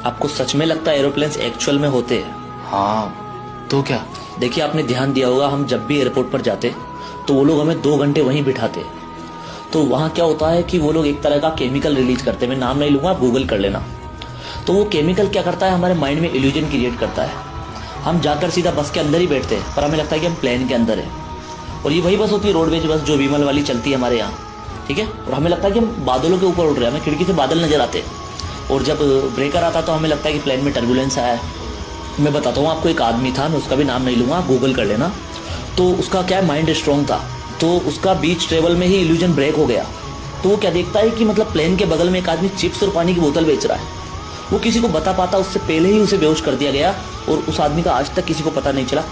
आपको सच में लगता है एरोप्लेन्स एक्चुअल में होते हैं? हाँ तो क्या? देखिए, आपने ध्यान दिया होगा, हम जब भी एयरपोर्ट पर जाते तो वो लोग हमें 2 घंटे वहीं बिठाते। तो वहाँ क्या होता है कि वो लोग एक तरह का केमिकल रिलीज करते हैं, मैं नाम नहीं लूंगा, आप गूगल कर लेना। तो वो केमिकल क्या करता है, हमारे माइंड में इल्यूजन क्रिएट करता है। हम जाकर सीधा बस के अंदर ही बैठते हैं, पर हमें लगता है कि हम प्लेन के अंदर हैं। और ये वही बस होती है, रोडवेज बस, जो विमल वाली चलती है हमारे यहाँ, ठीक है। और हमें लगता है कि हम बादलों के ऊपर उड़ रहे हैं, हमें खिड़की से बादल नजर आते हैं। और जब ब्रेकर आता तो हमें लगता है कि प्लेन में टर्बुलेंस आया है। मैं बताता हूँ आपको, एक आदमी था, मैं उसका भी नाम नहीं लूंगा, गूगल कर लेना। तो उसका क्या है, माइंड स्ट्रॉन्ग था, तो उसका बीच ट्रेवल में ही इल्यूजन ब्रेक हो गया। तो वो क्या देखता है कि मतलब प्लेन के बगल में एक आदमी चिप्स और पानी की बोतल बेच रहा है। वो किसी को बता पाता, उससे पहले ही उसे बेहोश कर दिया गया, और उस आदमी का आज तक किसी को पता नहीं चला